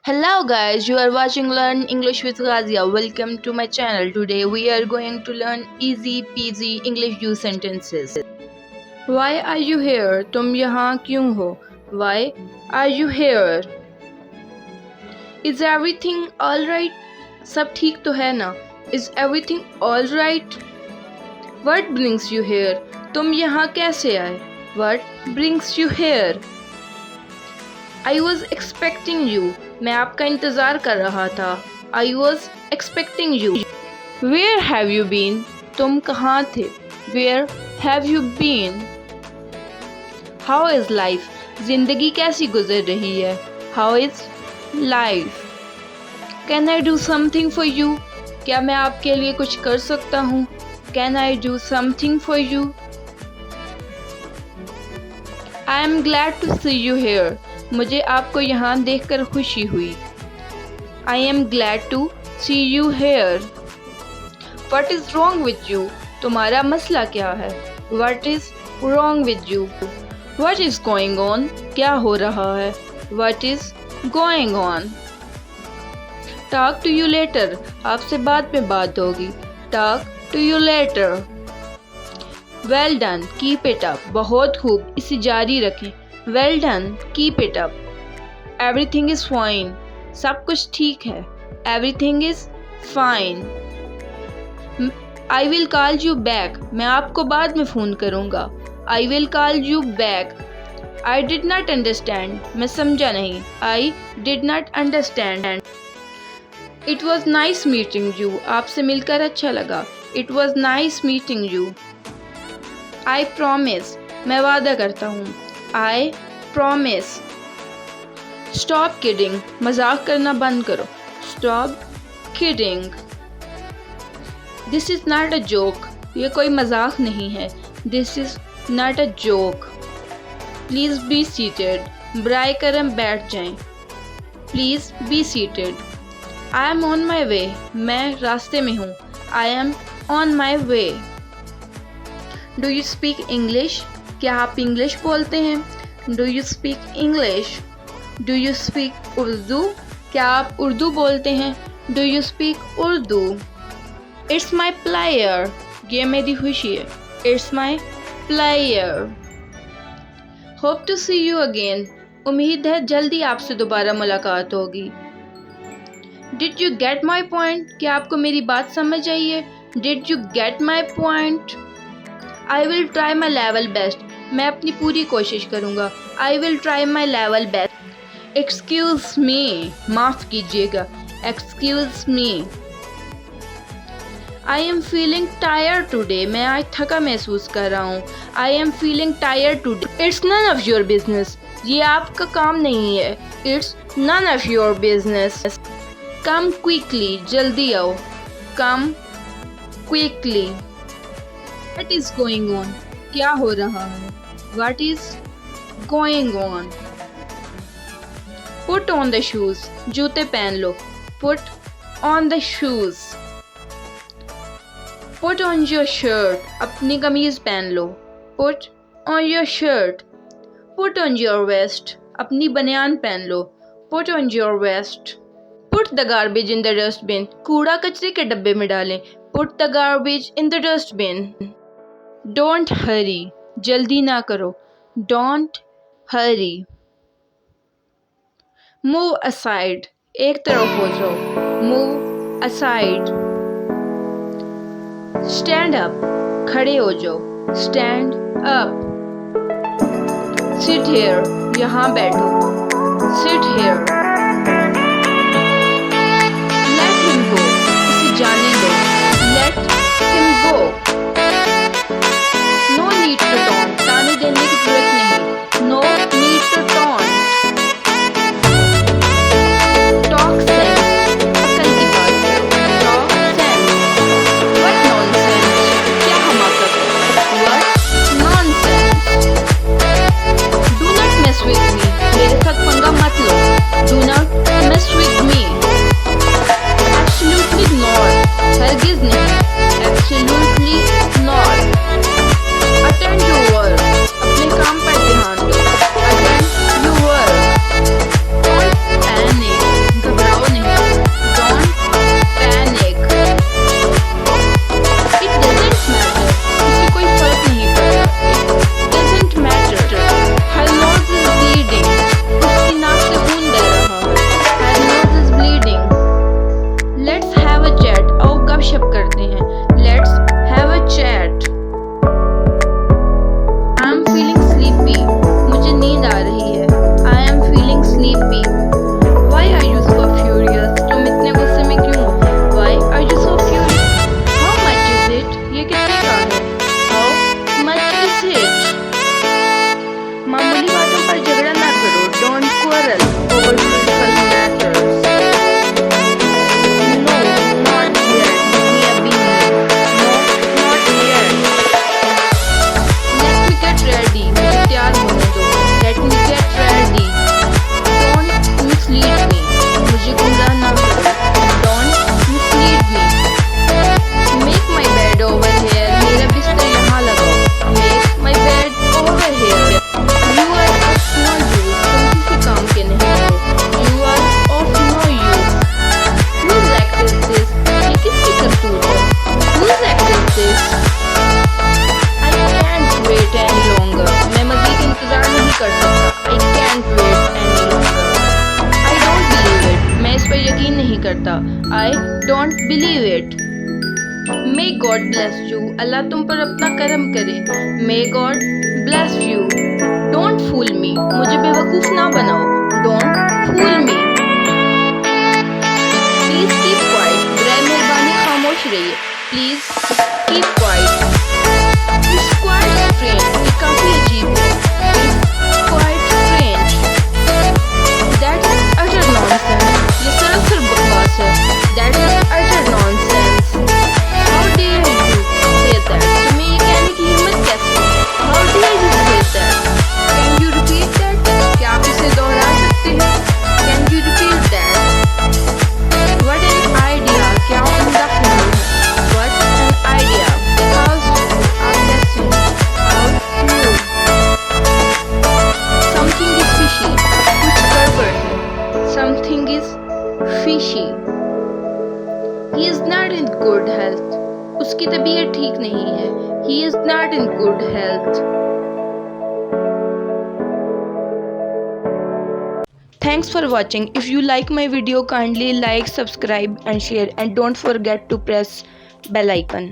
Hello guys, you are watching Learn English with Ghazia. Welcome to my channel. Today we are going to learn easy peasy English use sentences. Why are you here? तुम यहाँ क्यों हो? Why are you here? Is everything alright? सब ठीक तो है ना? Is everything alright? What brings you here? तुम यहाँ कैसे आए? What brings you here? I was expecting you. मैं आपका इंतज़ार कर रहा था. I was expecting you. Where have you been? तुम कहाँ थे? Where have you been? How is life? ज़िंदगी कैसी गुजर रही है? How is life? Can I do something for you? क्या मैं आपके लिए कुछ कर सकता हूँ? Can I do something for you? I am glad to see you here. मुझे आपको यहाँ देखकर खुशी हुई. I am glad to see you here. What is wrong with you? तुम्हारा मसला क्या है? What is wrong with you? What is going on? क्या हो रहा है? What is going on? Talk to you later. आपसे बाद में बात होगी. Talk to you later. Well done. Keep it up. बहुत खूब. इसे जारी रखें. Well done. Keep it up. Everything is fine. सब कुछ ठीक है. Everything is fine. I will call you back. मैं आपको बाद में फ़ोन करूँगा. I will call you back. I did not understand. मैं समझा नहीं. I did not understand. It was nice meeting you. आपसे मिलकर अच्छा लगा. It was nice meeting you. I promise. मैं वादा करता हूँ. I promise. Stop kidding. मजाक करना बंद करो. Stop kidding. This is not a joke. ये कोई मजाक नहीं है. This is not a joke. Please be seated. बराए करम बैठ जाएं. Please be seated. I am on my way. मैं रास्ते में हूँ. I am on my way. Do you speak English? क्या आप इंग्लिश बोलते हैं? Do you speak English? Do you speak Urdu? क्या आप उर्दू बोलते हैं? Do you speak Urdu? It's my pleasure. ये मेरी खुशी है. It's my pleasure. Hope to see you again. उम्मीद है जल्दी आपसे दोबारा मुलाकात होगी. Did you get my point? क्या आपको मेरी बात समझ आई है? Did you get my point? I will try my level best. मैं अपनी पूरी कोशिश करूँगा. I will try my level best. Excuse me. माफ़ कीजिएगा. Excuse me. I am feeling tired today. मैं आज थका महसूस कर रहा हूँ. I am feeling tired today. It's none of your business. ये आपका काम नहीं है. It's none of your business. Come quickly. जल्दी आओ. Come quickly. What is going on? क्या हो रहा है? What is going on? Put on the shoes. जूते पहन लो. Put on the shoes. Put on your shirt. अपनी कमीज पहन लो. Put on your shirt. Put on your vest. अपनी बनियान पहन लो. Put on your vest. Put the garbage in the dustbin. कूड़ा कचरे के डब्बे में डालें. Put the garbage in the dustbin. Don't hurry. जल्दी ना करो. Don't hurry. Move aside. एक तरफ हो जाओ. Move aside. Stand up. खड़े हो जाओ. Stand up. Sit here. यहाँ बैठो. Sit here. Let him go. इसे जाने दो. Let him go. No need to taunt. ताने देने की जरूरत नहीं. No need to taunt. Talk sense. अक्ल की बात करो. Talk sense. What nonsense. क्या हमाकत है? What nonsense. Do not mess with me. मेरे साथ पंगा मत लो. करता। I don't believe it. May God bless you. अल्लाह तुम पर अपना करम करे। May God bless you. Don't fool me. मुझे बेवकूफ ना बनाओ। Don't fool me. Please keep quiet. बराए मेहरबानी खामोश रहिए। Please keep quiet. It's quite strange. ये काफी अजीब है। It's quite strange. That is utter nonsense. ये सरासर बकवास है। That is utter nonsense. How dare you say that? तुम्हें ये कहने की हिम्मत कैसे है? How dare you say that? Can you repeat that? क्या आप इसे दोहरा सकते हैं? Can you repeat that? What an idea! क्या उम्दा ख्याल है? What an idea! How audacity! How cruel! Something is fishy. कुछ गड़बड़ है। Something is fishy. He is not in good health. उसकी तबीयत ठीक नहीं है। He is not in good health. Thanks for watching. If you like my video, kindly like, subscribe and share, and don't forget to press bell icon.